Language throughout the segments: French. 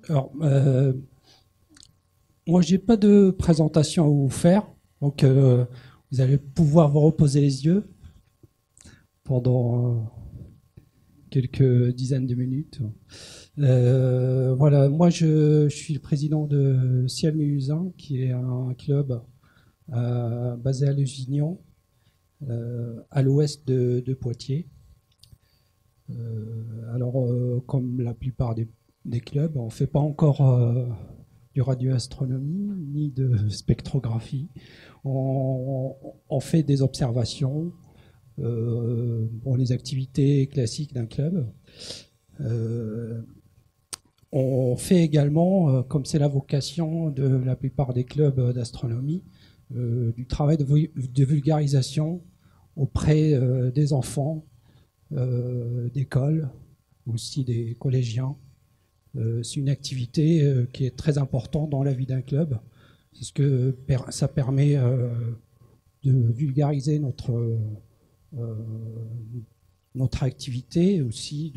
Alors, moi, j'ai pas de présentation à vous faire, donc vous allez pouvoir vous reposer les yeux pendant quelques dizaines de minutes. Voilà, moi, je suis le président de Ciel Mélusin, qui est un club basé à Lusignan, à l'ouest de Poitiers. Alors, comme la plupart des clubs, on ne fait pas encore du radioastronomie ni de spectrographie. On fait des observations pour les activités classiques d'un club. Euh, on fait également, comme c'est la vocation de la plupart des clubs d'astronomie, du travail de vulgarisation auprès des enfants, d'écoles, aussi des collégiens. C'est une activité qui est très importante dans la vie d'un club, parce que ça permet de vulgariser notre activité aussi.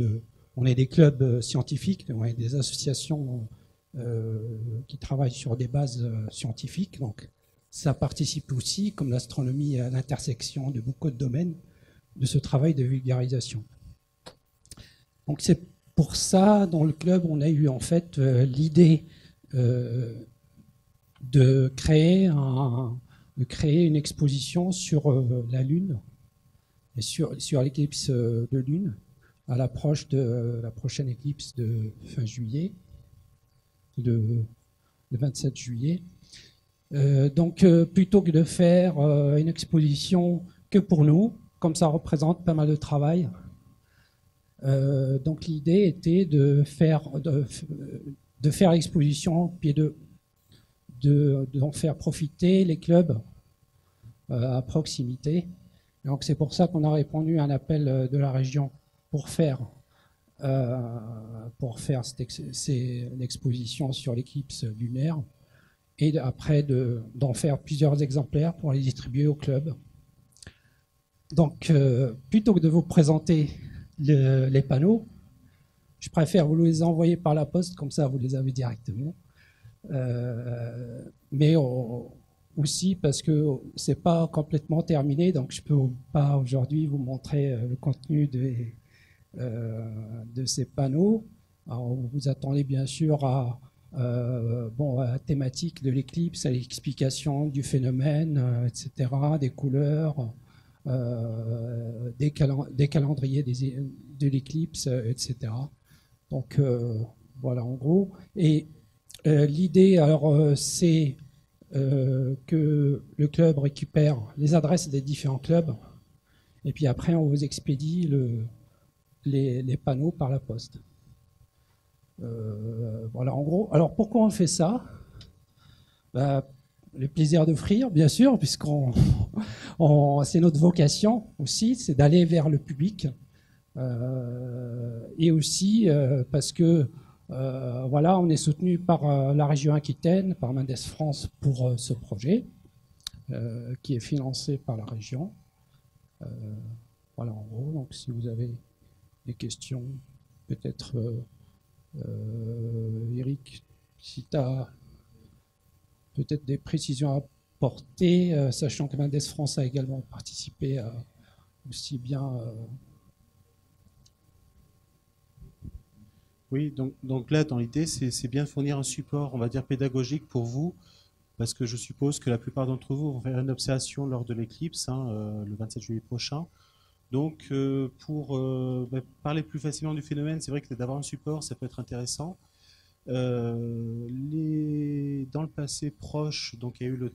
On est des clubs scientifiques, on est des associations qui travaillent sur des bases scientifiques. Donc, ça participe aussi, comme l'astronomie, à l'intersection de beaucoup de domaines, de ce travail de vulgarisation. Donc, c'est pour ça, dans le club, on a eu en fait l'idée de créer une exposition sur la Lune et sur l'éclipse de Lune à l'approche de la prochaine éclipse de fin juillet, le 27 juillet. Donc, plutôt que de faire une exposition que pour nous, comme ça représente pas mal de travail, donc l'idée était de faire l'exposition, puis d'en faire profiter les clubs à proximité. Donc c'est pour ça qu'on a répondu à un appel de la région pour faire l'exposition sur l'éclipse lunaire et après d'en faire plusieurs exemplaires pour les distribuer au club. Donc plutôt que de vous présenter les panneaux, je préfère vous les envoyer par la poste, comme ça vous les avez directement. Mais aussi parce que c'est pas complètement terminé, donc je peux pas aujourd'hui vous montrer le contenu de ces panneaux. Alors, vous attendez bien sûr à la thématique de l'éclipse, à l'explication du phénomène, etc., des couleurs, des calendriers de l'éclipse, etc. Donc voilà en gros. Et l'idée, alors, c'est que le club récupère les adresses des différents clubs, et puis après, on vous expédie les panneaux par la poste. Voilà, en gros. Alors, pourquoi on fait ça? Le plaisir d'offrir, bien sûr, puisqu'on c'est notre vocation aussi, c'est d'aller vers le public. Et aussi parce que voilà, on est soutenu par la région Aquitaine, par Mendes France pour ce projet qui est financé par la région. Voilà en gros, donc si vous avez des questions, peut-être Eric, si tu as peut-être des précisions à apporter, sachant que Mendes France a également participé à aussi bien Oui, donc là, dans l'idée, c'est bien de fournir un support, on va dire, pédagogique pour vous, parce que je suppose que la plupart d'entre vous vont faire une observation lors de l'éclipse, hein, le 27 juillet prochain. Donc, pour parler plus facilement du phénomène, c'est vrai que d'avoir un support, ça peut être intéressant. Dans le passé proche, donc il y a eu le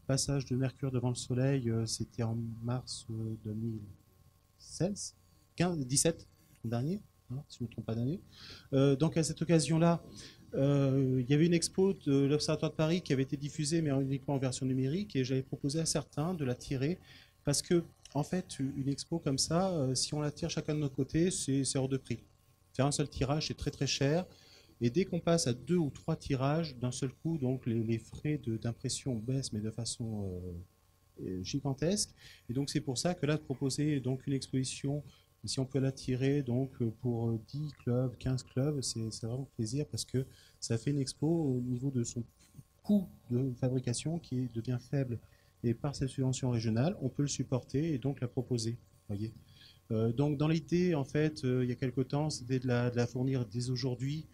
passage de Mercure devant le Soleil, c'était en mars 2016, 15, 17, le dernier, hein, si je ne me trompe pas d'année. Donc à cette occasion-là, il y avait une expo de l'Observatoire de Paris qui avait été diffusée, mais uniquement en version numérique, et j'avais proposé à certains de la tirer, parce que, en fait, une expo comme ça, si on la tire chacun de notre côté, c'est hors de prix. Faire un seul tirage, c'est très très cher. Et dès qu'on passe à 2 ou 3 tirages d'un seul coup, donc les frais d'impression baissent, mais de façon gigantesque. Et donc c'est pour ça que là, de proposer donc une exposition Si on peut l'attirer donc pour 10 clubs, 15 clubs, c'est vraiment plaisir parce que ça fait une expo au niveau de son coût de fabrication qui devient faible. Et par cette subvention régionale, on peut le supporter et donc la proposer. Voyez. Donc dans l'idée, en fait, il y a quelque temps, c'était de la fournir dès aujourd'hui,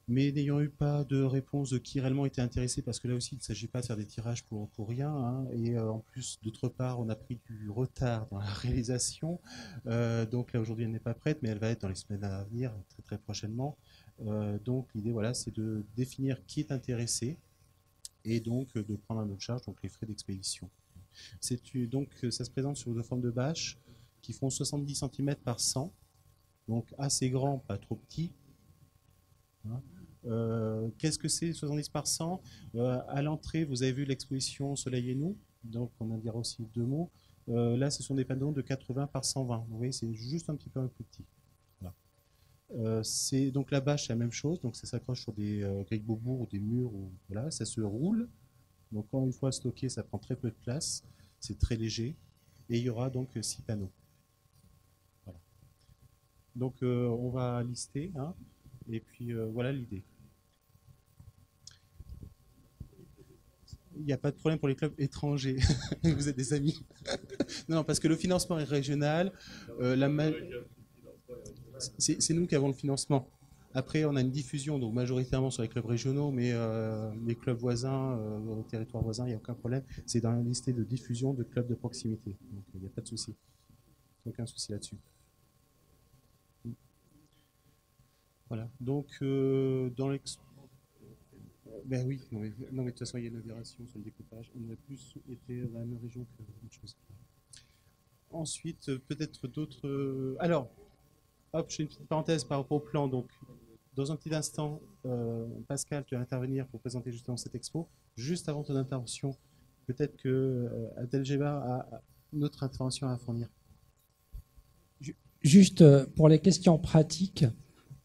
mais n'ayant eu pas de réponse de qui réellement était intéressé, parce que là aussi, il ne s'agit pas de faire des tirages pour rien. Hein, et en plus, d'autre part, on a pris du retard dans la réalisation. Donc là, aujourd'hui, elle n'est pas prête, mais elle va être dans les semaines à venir, très très prochainement. Donc l'idée, voilà, c'est de définir qui est intéressé et donc de prendre à notre charge donc, les frais d'expédition. Donc ça se présente sous forme de bâches qui font 70 cm par 100, donc assez grand, pas trop petit. Hein. Qu'est-ce que c'est 70 par 100? À l'entrée, vous avez vu l'exposition Soleil et nous, donc on en dira aussi deux mots. Là, ce sont des panneaux de 80 par 120. Vous voyez, c'est juste un petit peu plus petit. Voilà. Donc la bâche, c'est la même chose. Donc ça s'accroche sur des grille-beaubourgs ou des murs. Voilà, ça se roule. Donc quand une fois stocké, ça prend très peu de place. C'est très léger. Et il y aura donc 6 panneaux. Voilà. Donc on va lister. Hein, et puis voilà l'idée. Il n'y a pas de problème pour les clubs étrangers. Vous êtes des amis. Non, parce que le financement est régional. C'est nous qui avons le financement. Après, on a une diffusion, donc majoritairement sur les clubs régionaux, mais les clubs voisins, les territoires voisins, il n'y a aucun problème. C'est dans la liste de diffusion de clubs de proximité. Donc, il n'y a pas de souci. Aucun souci là-dessus. Voilà. Donc, dans l'ex... Ben oui, non, mais de toute façon, il y a une aberration sur le découpage. On aurait plus été dans la même région que autre chose. Ensuite, peut-être d'autres... Alors, hop, je fais une petite parenthèse par rapport au plan. Donc, dans un petit instant, Pascal, tu vas intervenir pour présenter justement cette expo. Juste avant ton intervention, peut-être que Abdeljebar a une autre intervention à fournir. Juste pour les questions pratiques,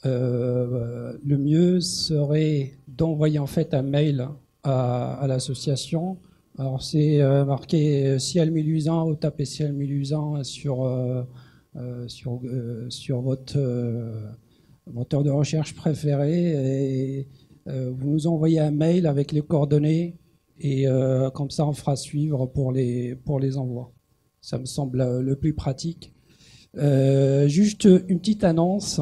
le mieux serait d'envoyer en fait un mail à l'association. Alors c'est marqué Ciel Mélusin, ou tapez Ciel Mélusin sur votre moteur de recherche préféré et vous nous envoyez un mail avec les coordonnées et comme ça on fera suivre pour les envois. Ça me semble le plus pratique. Juste une petite annonce.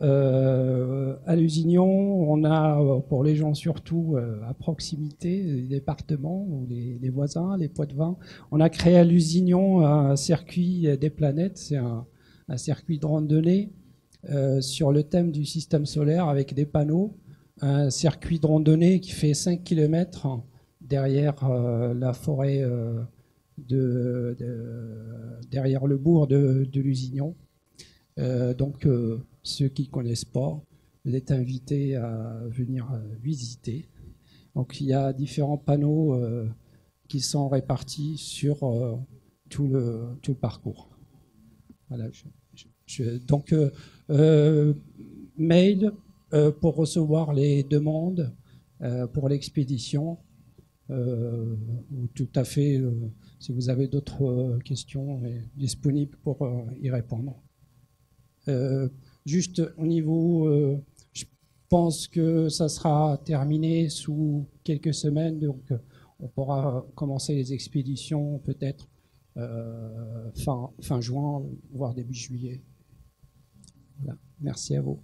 À Lusignan, on a, pour les gens surtout à proximité, les départements ou les voisins, les Poitevins, on a créé à Lusignan un circuit des planètes. C'est un circuit de randonnée sur le thème du système solaire avec des panneaux. Un circuit de randonnée qui fait 5 km derrière la forêt, derrière le bourg de Lusignan. Donc, ceux qui ne connaissent pas, vous êtes invités à venir visiter. Donc, il y a différents panneaux qui sont répartis sur tout le parcours. Voilà. Donc, mail pour recevoir les demandes pour l'expédition. Tout à fait, si vous avez d'autres questions, disponible pour y répondre. Juste au niveau, je pense que ça sera terminé sous quelques semaines, donc on pourra commencer les expéditions peut-être fin juin, voire début juillet. Voilà. Merci à vous.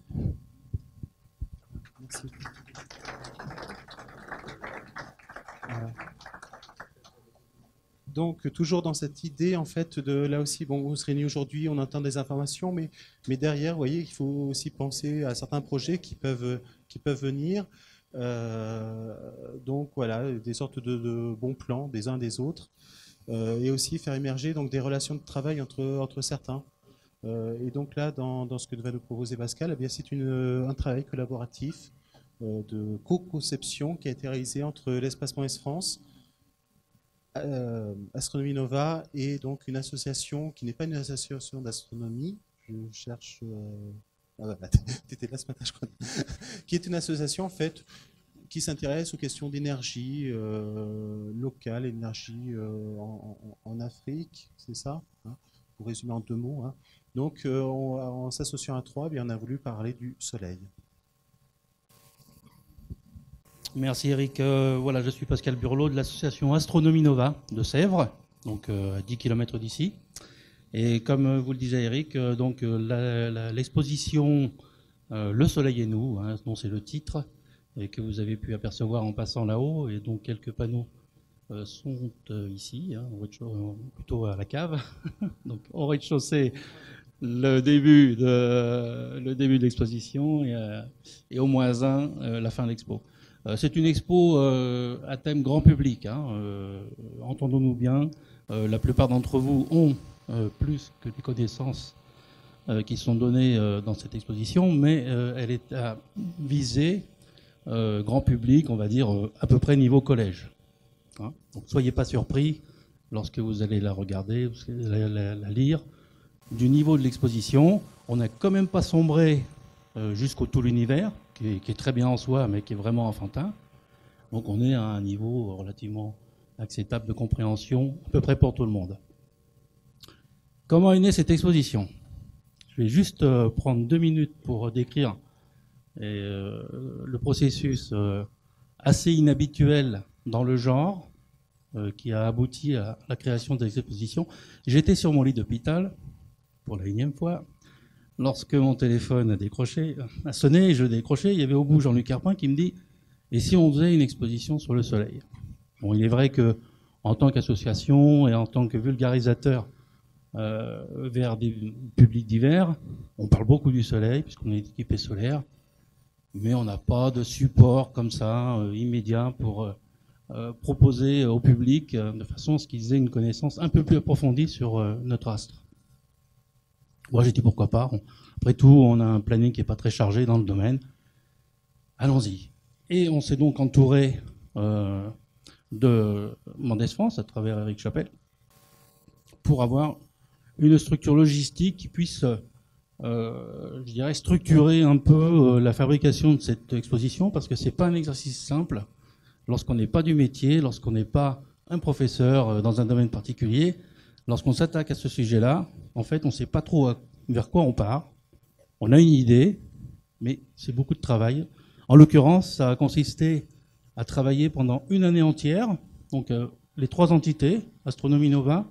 Merci. Voilà. Donc, toujours dans cette idée, en fait, de là aussi, bon, on se réunit aujourd'hui, on entend des informations, mais derrière, vous voyez, il faut aussi penser à certains projets qui peuvent venir. Donc, voilà, des sortes de bons plans des uns des autres, et aussi faire émerger donc, des relations de travail entre certains. Et donc là, dans ce que va nous proposer Pascal, eh bien, c'est un travail collaboratif de co-conception qui a été réalisé entre l'Espacement S-France, Astronomie Nova et donc une association qui n'est pas une association d'astronomie, je cherche... t'étais là ce matin je crois, qui est une association en fait qui s'intéresse aux questions d'énergie locale, énergie en Afrique, c'est ça, hein, pour résumer en 2 mots, hein. Donc, en s'associant à 3, on a voulu parler du soleil. Merci Eric. Voilà, je suis Pascal Burlot de l'association Astronomie Nova de Sèvres, donc à 10 km d'ici. Et comme vous le disait Eric, donc l'exposition Le Soleil et nous, hein, dont c'est le titre, et que vous avez pu apercevoir en passant là-haut, et donc quelques panneaux sont ici, hein, plutôt à la cave. Donc au rez-de-chaussée, le début de l'exposition et au -1 la fin de l'expo. C'est une expo à thème grand public, hein, entendons-nous bien. La plupart d'entre vous ont plus que des connaissances qui sont données dans cette exposition, mais elle est à viser grand public, on va dire à peu près niveau collège. Hein. Donc soyez pas surpris lorsque vous allez la regarder, vous allez la lire, du niveau de l'exposition. On n'a quand même pas sombré jusqu'au tout l'univers, qui est très bien en soi, mais qui est vraiment enfantin. Donc on est à un niveau relativement acceptable de compréhension, à peu près pour tout le monde. Comment est née cette exposition? Je vais juste prendre 2 minutes pour décrire le processus assez inhabituel dans le genre qui a abouti à la création de l'exposition. J'étais sur mon lit d'hôpital pour la 1e fois lorsque mon téléphone a sonné et je décrochais. Il y avait au bout Jean-Luc Carpin qui me dit « Et si on faisait une exposition sur le soleil ?» Bon, il est vrai que en tant qu'association et en tant que vulgarisateur vers des publics divers, on parle beaucoup du soleil puisqu'on est équipé solaire, mais on n'a pas de support comme ça immédiat pour proposer au public de façon à ce qu'ils aient une connaissance un peu plus approfondie sur notre astre. Moi, j'ai dit pourquoi pas. Après tout, on a un planning qui n'est pas très chargé dans le domaine. Allons-y. Et on s'est donc entouré de Mendes France à travers Eric Chapelle pour avoir une structure logistique qui puisse, je dirais, structurer un peu la fabrication de cette exposition, parce que c'est pas un exercice simple lorsqu'on n'est pas du métier, lorsqu'on n'est pas un professeur dans un domaine particulier. Lorsqu'on s'attaque à ce sujet-là, en fait, on ne sait pas trop vers quoi on part. On a une idée, mais c'est beaucoup de travail. En l'occurrence, ça a consisté à travailler pendant 1 année entière, donc les 3 entités, Astronomie Nova,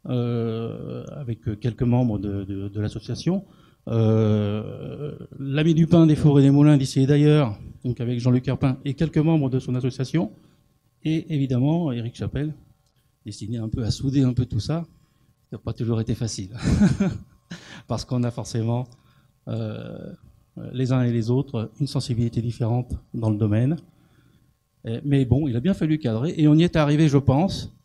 avec quelques membres de l'association, l'Ami du Pain des Forêts et des Moulins d'ici et d'ailleurs, donc avec Jean-Luc Carpin et quelques membres de son association, et évidemment Eric Chapelle, destiné un peu à souder un peu tout ça. Ça n'a pas toujours été facile, parce qu'on a forcément les uns et les autres une sensibilité différente dans le domaine. Mais bon, il a bien fallu cadrer, et on y est arrivé, je pense,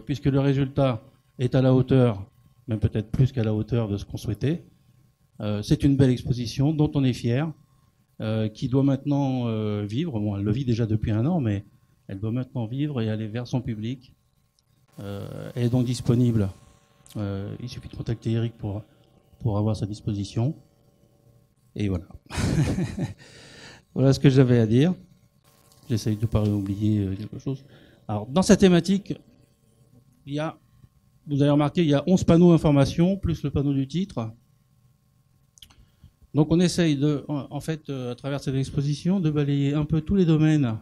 puisque le résultat est à la hauteur, même peut-être plus qu'à la hauteur de ce qu'on souhaitait. C'est une belle exposition dont on est fier, qui doit maintenant vivre. Bon, elle le vit déjà depuis 1 an, mais elle doit maintenant vivre et aller vers son public. Elle est donc disponible. Il suffit de contacter Eric pour avoir sa disposition. Et voilà. Voilà ce que j'avais à dire. J'essaye de ne pas oublier quelque chose. Alors, dans cette thématique, vous avez remarqué, il y a 11 panneaux d'information, plus le panneau du titre. Donc on essaye en fait, à travers cette exposition, de balayer un peu tous les domaines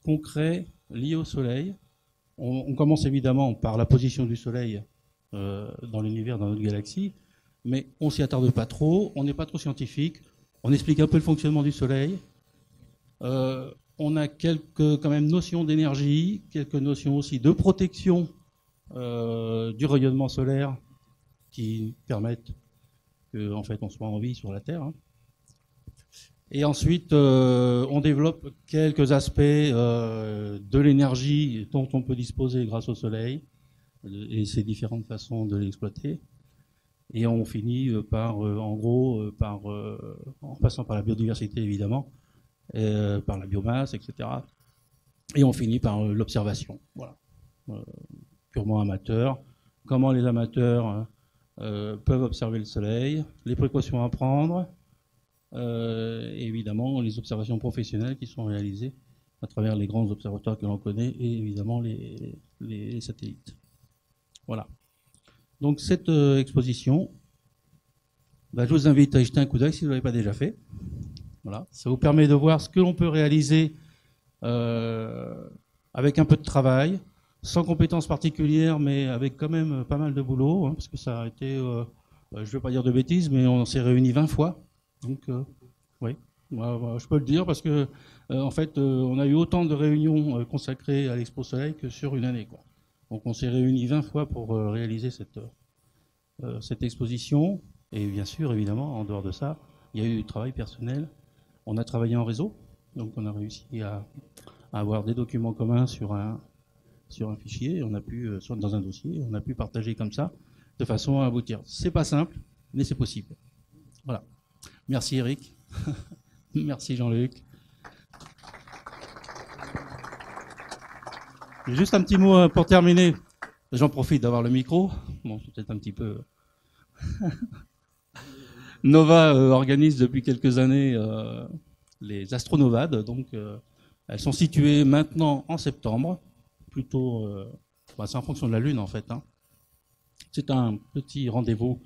concrets liés au Soleil. On commence évidemment par la position du Soleil dans l'univers, dans notre galaxie, mais on s'y attarde pas trop, on n'est pas trop scientifique, on explique un peu le fonctionnement du Soleil. On a quelques quand même notions d'énergie, quelques notions aussi de protection du rayonnement solaire qui permettent qu'en fait on soit en vie sur la Terre. Hein. Et ensuite, on développe quelques aspects de l'énergie dont on peut disposer grâce au Soleil et ses différentes façons de l'exploiter. Et on finit par, en gros, en passant par la biodiversité évidemment, par la biomasse, etc. Et on finit par l'observation. Voilà. Purement amateur. Comment les amateurs peuvent observer le Soleil, les précautions à prendre, et évidemment les observations professionnelles qui sont réalisées à travers les grands observatoires que l'on connaît et évidemment les satellites. Voilà. Donc cette exposition, je vous invite à y jeter un coup d'œil si vous ne l'avez pas déjà fait. Voilà. Ça vous permet de voir ce que l'on peut réaliser avec un peu de travail, sans compétences particulières, mais avec quand même pas mal de boulot, parce que ça a été, je ne veux pas dire de bêtises, mais on s'est réunis 20 fois. Donc, oui, je peux le dire parce que, en fait, on a eu autant de réunions consacrées à l'Expo Soleil que sur une année, quoi. Donc, on s'est réunis 20 fois pour réaliser cette exposition. Et bien sûr, évidemment, en dehors de ça, il y a eu du travail personnel. On a travaillé en réseau, donc on a réussi à avoir des documents communs sur un fichier, on a pu, dans un dossier, on a pu partager comme ça, de façon à aboutir. C'est pas simple, mais c'est possible. Voilà. Merci Eric. Merci Jean-Luc. Juste un petit mot pour terminer. J'en profite d'avoir le micro. Bon, c'est peut-être un petit peu... Nova organise depuis quelques années les Astronovades. Donc, elles sont situées maintenant en septembre. Plutôt, c'est en fonction de la Lune en fait. C'est un petit rendez-vous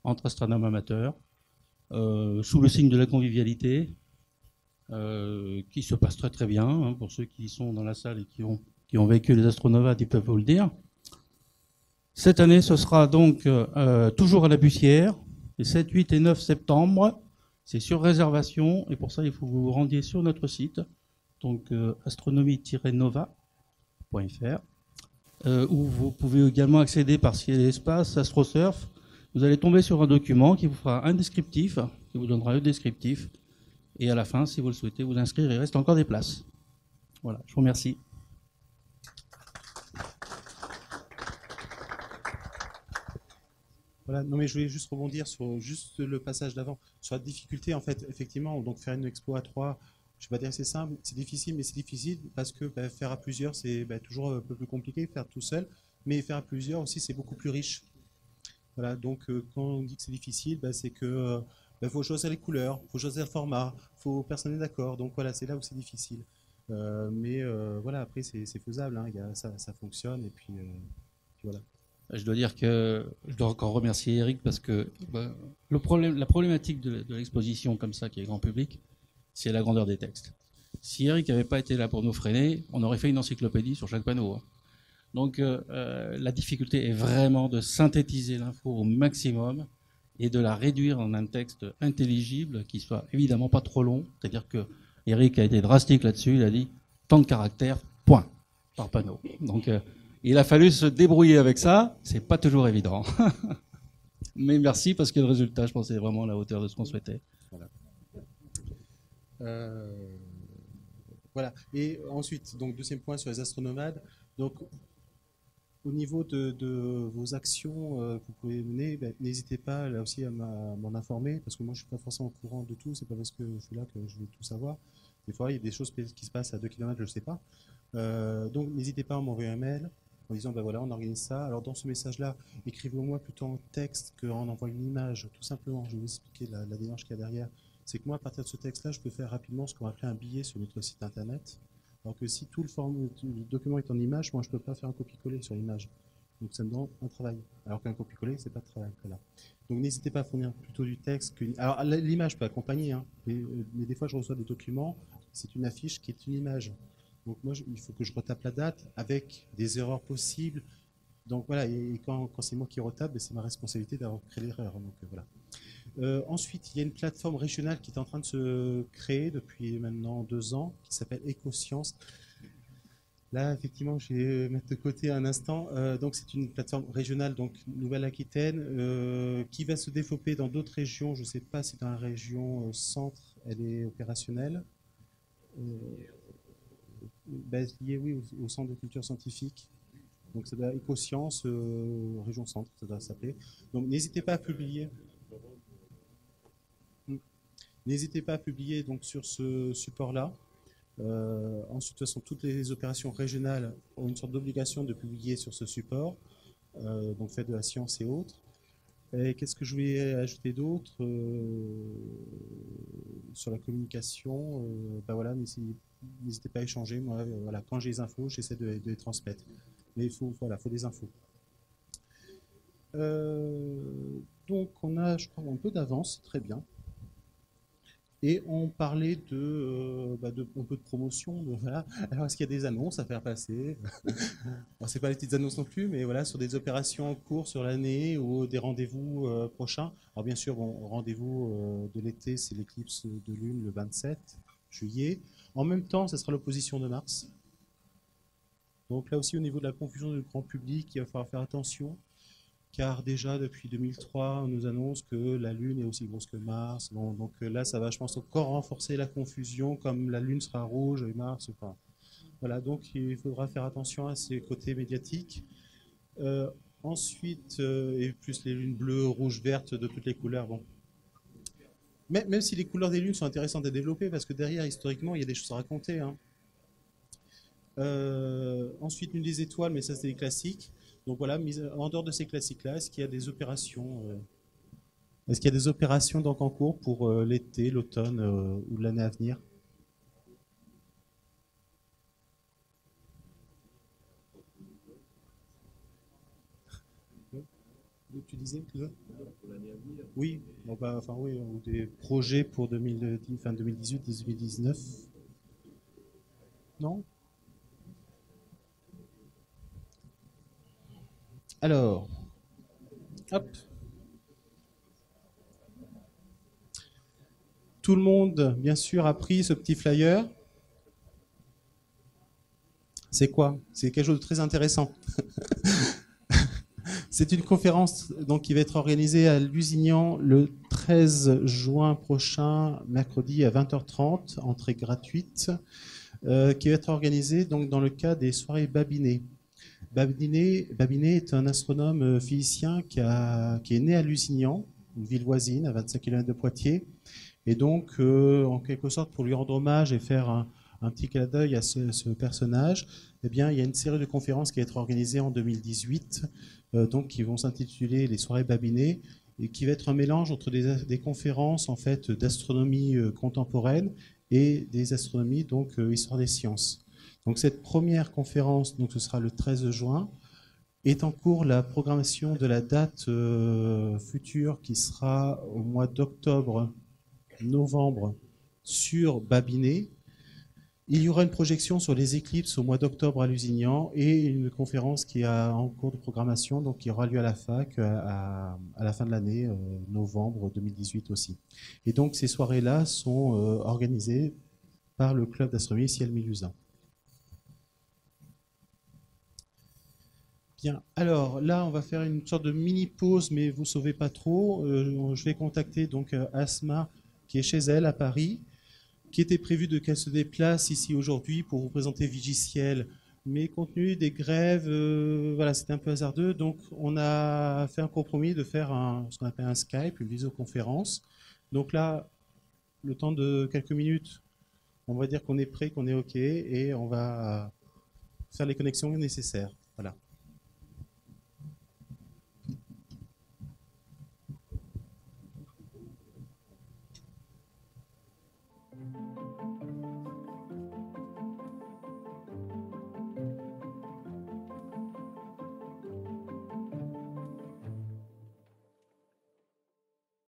entre astronomes amateurs, sous le signe de la convivialité, qui se passe très très bien. Pour ceux qui sont dans la salle et qui ont vécu les Astronovades, ils peuvent vous le dire. Cette année, ce sera donc toujours à la Bussière, les 7, 8 et 9 septembre. C'est sur réservation, et pour ça, il faut que vous vous rendiez sur notre site, donc astronomie-nova.fr, où vous pouvez également accéder par ciel et espace, AstroSurf. Vous allez tomber sur un document qui vous fera un descriptif, qui vous donnera le descriptif, et à la fin, si vous le souhaitez, vous inscrire, il reste encore des places. Voilà, je vous remercie. Voilà, non mais je voulais juste rebondir sur juste le passage d'avant, sur la difficulté en fait, effectivement, donc faire une expo à 3, je ne vais pas dire que c'est simple, c'est difficile, mais c'est difficile parce que faire à plusieurs, c'est toujours un peu plus compliqué, faire tout seul, mais faire à plusieurs aussi, c'est beaucoup plus riche. Voilà, donc quand on dit que c'est difficile, c'est que faut choisir les couleurs, faut choisir le format, personne n'est d'accord, donc voilà, c'est là où c'est difficile. Mais voilà, après c'est faisable, ça fonctionne, et puis voilà. Je dois dire que je dois encore remercier Eric parce que la problématique de l'exposition comme ça, qui est grand public, c'est la grandeur des textes. Si Eric n'avait pas été là pour nous freiner, on aurait fait une encyclopédie sur chaque panneau. Donc la difficulté est vraiment de synthétiser l'info au maximum et de la réduire en un texte intelligible qui soit évidemment pas trop long. C'est-à-dire que Eric a été drastique là-dessus, il a dit tant de caractères, point, par panneau. Donc il a fallu se débrouiller avec ça, c'est pas toujours évident. Mais merci parce que le résultat, je pense, est vraiment à la hauteur de ce qu'on souhaitait. Voilà. Voilà. Et ensuite, donc deuxième point sur les astronomades. Donc, au niveau de vos actions que vous pouvez mener, n'hésitez pas là aussi à m'en informer, parce que moi je suis pas forcément au courant de tout. C'est pas parce que je suis là que je vais tout savoir. Des fois, il y a des choses qui se passent à 2 km, je ne sais pas. Donc, n'hésitez pas à m'envoyer un mail en disant voilà, on organise ça. Alors, dans ce message-là, écrivez-moi plutôt en texte qu'en envoyant une image. Tout simplement, je vais vous expliquer la démarche qu'il y a derrière. C'est que moi, à partir de ce texte-là, je peux faire rapidement ce qu'on va appeler un billet sur notre site internet. Alors que si tout le document est en image, moi, je ne peux pas faire un copier-coller sur l'image. Donc, ça me demande un travail. Alors qu'un copier-coller, ce n'est pas de travail. Voilà. Donc, n'hésitez pas à fournir plutôt du texte. Alors, l'image peut accompagner, mais des fois, je reçois des documents. C'est une affiche qui est une image. Donc moi, il faut que je retape la date avec des erreurs possibles. Donc voilà, et quand c'est moi qui retape, c'est ma responsabilité d'avoir créé l'erreur. Donc voilà. Ensuite, il y a une plateforme régionale qui est en train de se créer depuis maintenant 2 ans, qui s'appelle Écosciences. Là, effectivement, je vais mettre de côté un instant. Donc c'est une plateforme régionale, donc Nouvelle-Aquitaine, qui va se développer dans d'autres régions. Je ne sais pas si dans la région centre, elle est opérationnelle. Lié, oui, au centre de culture scientifique. Donc, ça doit Écosciences, région centre, ça doit s'appeler. Donc, n'hésitez pas à publier. N'hésitez pas à publier donc, sur ce support-là. Ensuite, de toute façon, toutes les opérations régionales ont une sorte d'obligation de publier sur ce support. Donc, faites de la science et autres. Et qu'est-ce que je voulais ajouter d'autre sur la communication voilà, n'hésitez pas à échanger. Moi, voilà, quand j'ai les infos, j'essaie de les transmettre. Mais il faut des infos. Donc on a, je crois, un peu d'avance, très bien. Et on parlait un peu de promotion. Voilà. Alors, est-ce qu'il y a des annonces à faire passer? Ce n'est pas les petites annonces non plus, mais voilà, sur des opérations en cours sur l'année ou des rendez-vous prochains. Alors, bien sûr, bon, rendez-vous de l'été, c'est l'éclipse de lune le 27 juillet. En même temps, ce sera l'opposition de Mars. Donc là aussi, au niveau de la confusion du grand public, il va falloir faire attention. Car déjà depuis 2003, on nous annonce que la Lune est aussi grosse que Mars. Bon, donc là, ça va, je pense, encore renforcer la confusion, comme la Lune sera rouge et Mars. Enfin, voilà, donc il faudra faire attention à ces côtés médiatiques. Ensuite, et plus les lunes bleues, rouges, vertes, de toutes les couleurs. Bon. Même si les couleurs des lunes sont intéressantes à développer, parce que derrière, historiquement, il y a des choses à raconter. Hein. Ensuite, une des étoiles, mais ça, c'est des classiques. Donc voilà, en dehors de ces classiques-là, est-ce qu'il y a des opérations donc en cours pour l'été, l'automne ou l'année à venir? Tu disais oui, bon, bah, enfin, oui, ou des projets pour 2010, fin 2018, 2019. Non? Alors, hop. Tout le monde, bien sûr, a pris ce petit flyer. C'est quoi? C'est quelque chose de très intéressant. C'est une conférence donc, qui va être organisée à Lusignan le 13 juin prochain, mercredi à 20h30, entrée gratuite, qui va être organisée donc, dans le cadre des soirées Babinet. Babinet est un astronome physicien qui est né à Lusignan, une ville voisine à 25 km de Poitiers. Et donc, en quelque sorte, pour lui rendre hommage et faire un petit clin d'œil à ce personnage, eh bien, il y a une série de conférences qui va être organisée en 2018, donc qui vont s'intituler les soirées Babinet, et qui va être un mélange entre des conférences en fait d'astronomie contemporaine et des astronomies donc histoire des sciences. Donc cette première conférence, donc ce sera le 13 juin, est en cours la programmation de la date future qui sera au mois d'octobre novembre sur Babinet. Il y aura une projection sur les éclipses au mois d'octobre à Lusignan et une conférence qui est en cours de programmation, donc qui aura lieu à la fac à la fin de l'année, novembre 2018 aussi. Et donc ces soirées-là sont organisées par le club d'astronomie Ciel Milusin. Bien, alors là, on va faire une sorte de mini-pause, mais vous ne sauvez pas trop. Je vais contacter donc Asma, qui est chez elle à Paris, qui était prévu qu'elle se déplace ici aujourd'hui pour vous présenter Vigiciel. Mais compte tenu des grèves, voilà, c'était un peu hasardeux. Donc, on a fait un compromis de faire ce qu'on appelle un Skype, une visioconférence. Donc là, le temps de quelques minutes, on va dire qu'on est prêt, qu'on est OK, et on va faire les connexions nécessaires. Voilà.